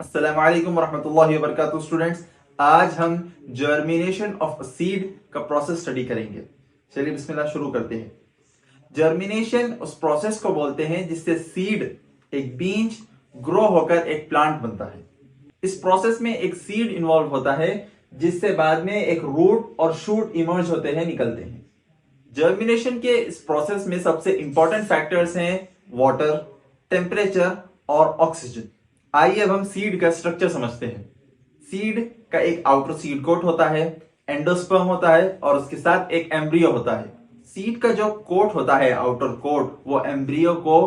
अस्सलामु अलैकुम वरहमतुल्लाहि वबरकातुहू स्टूडेंट्स। आज हम जर्मिनेशन ऑफ सीड का प्रोसेस स्टडी करेंगे। चलिए बिस्मिल्लाह शुरू करते हैं। जर्मिनेशन उस प्रोसेस को बोलते हैं जिससे सीड एक बीज ग्रो होकर एक प्लांट बनता है। इस प्रोसेस में एक सीड इन्वॉल्व होता है जिससे बाद में एक रूट और शूट इमर्ज होते हैं, निकलते हैं। जर्मिनेशन के इस प्रोसेस में सबसे इंपॉर्टेंट फैक्टर्स हैं वाटर, टेम्परेचर और ऑक्सीजन। आइए अब हम सीड का स्ट्रक्चर समझते हैं। सीड का एक आउटर सीड कोट होता है, एंडोस्पर्म होता है और उसके साथ एक एम्ब्रियो होता है। सीड का जो कोट होता है, आउटर कोट, वो एम्ब्रियो को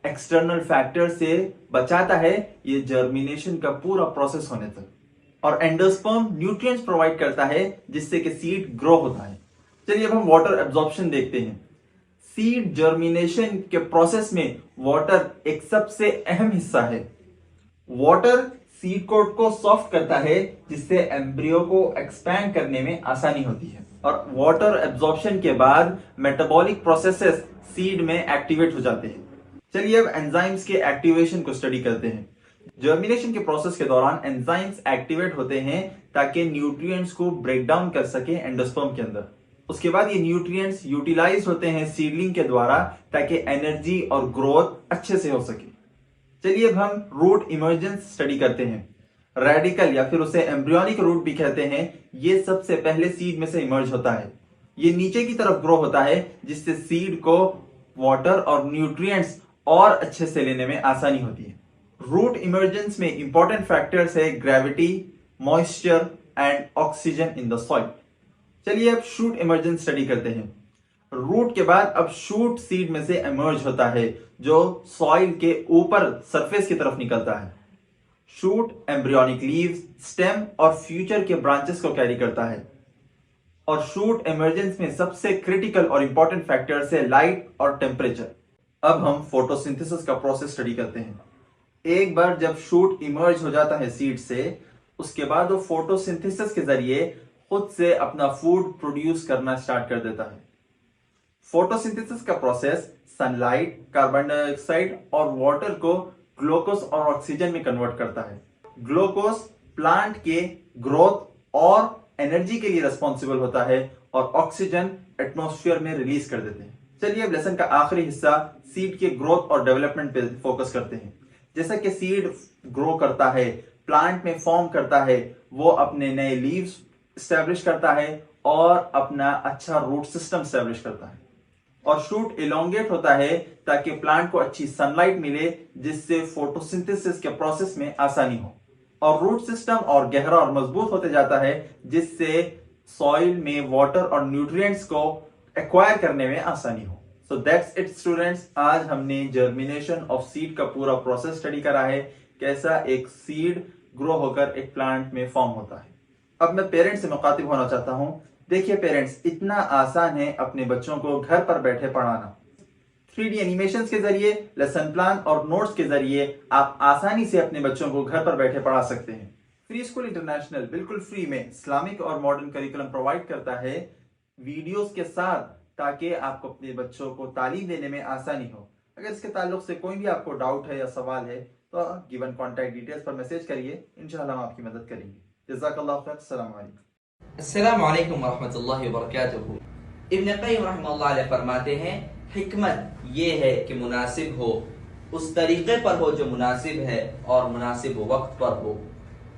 एक्सटर्नल फैक्टर से बचाता है ये जर्मिनेशन का पूरा प्रोसेस होने तक। और एंडोस्पर्म न्यूट्रिएंट्स प्रोवाइड करता है जिससे कि सीड ग्रो होता है। चलिए अब हम वाटर एब्जॉर्प्शन देखते हैं। सीड जर्मिनेशन के प्रोसेस में वाटर एक सबसे अहम हिस्सा है। वाटर सीड कोट को सॉफ्ट करता है जिससे एम्ब्रियो को एक्सपैंड करने में आसानी होती है। और वाटर एब्जॉर्प्शन के बाद मेटाबॉलिक प्रोसेसेस सीड में एक्टिवेट हो जाते हैं। चलिए अब एंजाइम्स के एक्टिवेशन को स्टडी करते हैं। जर्मिनेशन के प्रोसेस के दौरान एंजाइम्स एक्टिवेट होते हैं ताकि न्यूट्रिएंट्स को ब्रेक डाउन कर सके एंडोस्पर्म के अंदर। उसके बाद ये न्यूट्रिएंट्स यूटिलाइज होते हैं सीडलिंग के द्वारा ताकि एनर्जी और ग्रोथ अच्छे से हो सके। चलिए अब हम रूट इमर्जेंस स्टडी करते हैं। रेडिकल या फिर उसे एम्ब्रियोनिक रूट भी कहते हैं, ये सबसे पहले सीड में से इमर्ज होता है। ये नीचे की तरफ ग्रो होता है जिससे सीड को वाटर और न्यूट्रिएंट्स और अच्छे से लेने में आसानी होती है। रूट इमर्जेंस में इंपॉर्टेंट फैक्टर्स है gravity, moisture and oxygen in the soil. चलिए अब शूट इमर्जेंस स्टडी करते हैं। रूट के बाद अब शूट सीड में से इमर्ज होता है जो सॉइल के ऊपर सरफेस की तरफ निकलता है। शूट एम्ब्रियोनिक लीव्स, स्टेम और फ्यूचर के ब्रांचेस को कैरी करता है। और शूट इमर्जेंस में सबसे क्रिटिकल और इंपॉर्टेंट फैक्टर्स है लाइट और टेम्परेचर। अब हम फोटोसिंथेसिस का प्रोसेस स्टडी करते हैं। एक बार जब शूट इमर्ज हो जाता है सीड से, उसके बाद वो फोटोसिंथेसिस के जरिए खुद से अपना फूड प्रोड्यूस करना स्टार्ट कर देता है। फोटोसिंथेसिस का प्रोसेस सनलाइट, कार्बन डाइऑक्साइड और वाटर को ग्लूकोज और ऑक्सीजन में कन्वर्ट करता है। ग्लूकोज प्लांट के ग्रोथ और एनर्जी के लिए रिस्पॉन्सिबल होता है और ऑक्सीजन एटमॉस्फेयर में रिलीज कर देते हैं। चलिए अब लेसन का आखिरी हिस्सा सीड के ग्रोथ और डेवलपमेंट पे फोकस करते हैं। जैसा कि सीड ग्रो करता है, प्लांट में फॉर्म करता है, वो अपने नए लीव्स स्टैब्लिश करता है और अपना अच्छा रूट सिस्टम स्टैब्लिश करता है। और शूट इलोंगेट होता है ताकि प्लांट को अच्छी सनलाइट मिले जिससे फोटोसिंथेसिस के प्रोसेस में आसानी हो। और रूट सिस्टम और गहरा और मजबूत होते जाता है जिससे सॉइल में वाटर और न्यूट्रिएंट्स को एक्वायर करने में आसानी हो। So that's it students. आज हमने जर्मिनेशन ऑफ सीड का पूरा प्रोसेस स्टडी करा है, कैसा एक सीड ग्रो होकर एक प्लांट में फॉर्म होता है। अब मैं पेरेंट्स से मुखातिब होना चाहता हूं। देखिए पेरेंट्स, इतना आसान है अपने बच्चों को घर पर बैठे पढ़ाना। 3D एनिमेशंस के जरिए, लेसन प्लान और नोट्स के जरिए आप आसानी से अपने बच्चों को घर पर बैठे पढ़ा सकते हैं। फ्री स्कूल इंटरनेशनल बिल्कुल फ्री में इस्लामिक और मॉडर्न करिकुलम प्रोवाइड करता है वीडियोस के साथ, ताकि आपको अपने बच्चों को तालीम देने में आसानी हो। अगर इसके ताल्लुक से कोई भी आपको डाउट है या सवाल है तो गिवन कॉन्टैक्ट डिटेल्स पर मैसेज करिए, इंशाल्लाह हम आपकी मदद करेंगे। जज़ाकल्लाह खैर। अस्सलाम वालेकुम। अस्सलामु अलैकुम वरहमतुल्लाहि वबरकातुहू। इब्न क़य्यिम रहमतुल्लाह अलैह फरमाते हैं, हिकमत ये है कि मुनासिब हो, उस तरीके पर हो जो मुनासिब है और मुनासिब वक्त पर हो।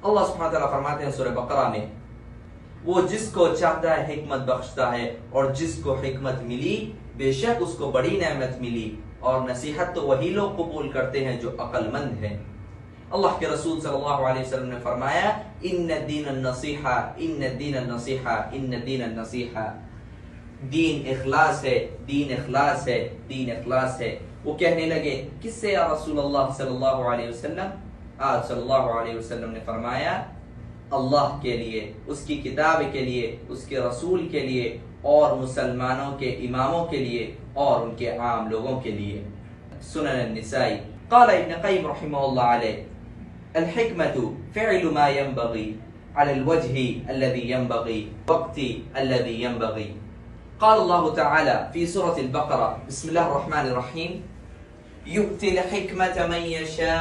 अल्लाह सुब्हानहू व तआला फरमाते हैं सूरह बकरा में, वो जिसको चाहता है हिकमत बख्शता है और जिसको हिकमत मिली बेशक उसको बड़ी नेमत मिली, और नसीहत तो वही लोग कबूल करते हैं जो अक्लमंद हैं। अल्लाह के रसूल सल्लल्लाहु अलैहि वसल्लम ने फरमाया, इन्न दीन नसीहा, इन्न दीन नसीहा, इन्न दीन नसीहा। दीन इखलास है, दीन इखलास है, दीन इखलास है। वो कहने लगे, किससे या रसूलल्लाह सल्लल्लाहु अलैहि वसल्लम? आज सल्लल्लाहु अलैहि वसल्लम ने फरमाया, अल्लाह के लिए, उसकी किताब के लिए, उसके रसूल के लिए और मुसलमानों के इमामों के लिए और उनके आम लोगों के लिए। सुनन अन्निसाई। क़ाल इब्न क़य्यिम रहमहुल्लाह अलैह, अल-हिकमतु फ़िअलु मा यंबग़ी अलल वजहि अल्लज़ी यंबग़ी वक़्ति अल्लज़ी यंबग़ी। क़ाल अल्लाहु तआला फ़ी सूरतिल बक़रा, बिस्मिल्लाहिर रहमानिर रहीम, यु'तिल हिकमत मन यशा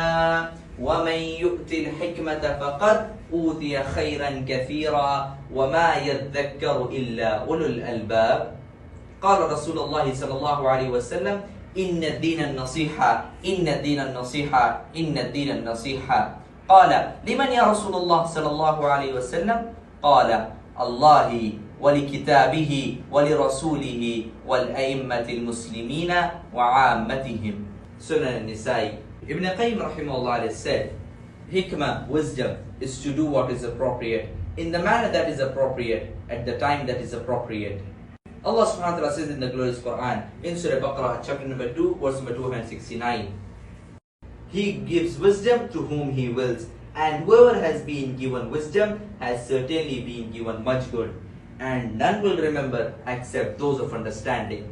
वमन युतिल हिकमत फक़द ऊतिय खैरन कसीरा वमा यद्दक्करु इल्ला उलुल अलबाब। क़ाल रसूलुल्लाह सल्लल्लाहु अलैहि वसल्लम इन्न दीन नसीहा इन्न दीन नसीहा इन्न दीन नसीहा। क़ाल लिमन या रसूलल्लाह सल्लल्लाहु अलैहि वसल्लम। क़ाल अल्लाहि वलिकिताबिहि वलिरसूलिहि वलअइम्मतिल मुस्लिमीन वआम्मतिहिम। Sunan an-Nisa'i. Ibn Qayyim rahimahullah said, hikmah, wisdom, is to do what is appropriate, in the manner that is appropriate, at the time that is appropriate. Allah subhanahu wa ta'ala says in the glorious Quran, in Surah Baqarah, chapter number 2, verse number 269, He gives wisdom to whom He wills, and whoever has been given wisdom has certainly been given much good, and none will remember except those of understanding.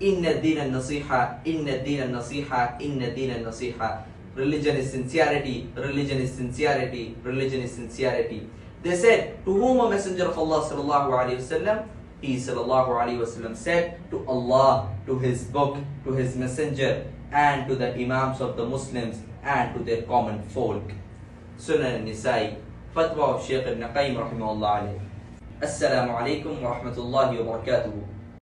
Inna deen al-nasiha, inna deen al-nasiha, inna deen al-nasiha. Religion is sincerity, religion is sincerity, religion is sincerity. They said, to whom a messenger of Allah sallallahu alayhi wasallam? He sallallahu alayhi wasallam said, to Allah, to His book, to His messenger, and to the imams of the Muslims, and to their common folk. Sunan an-Nisa'i, Fatwa of Shaykh Ibn Qayyim rahimahullah alayhi. Assalamu alaikum wa rahmatullahi wa barakatuhu.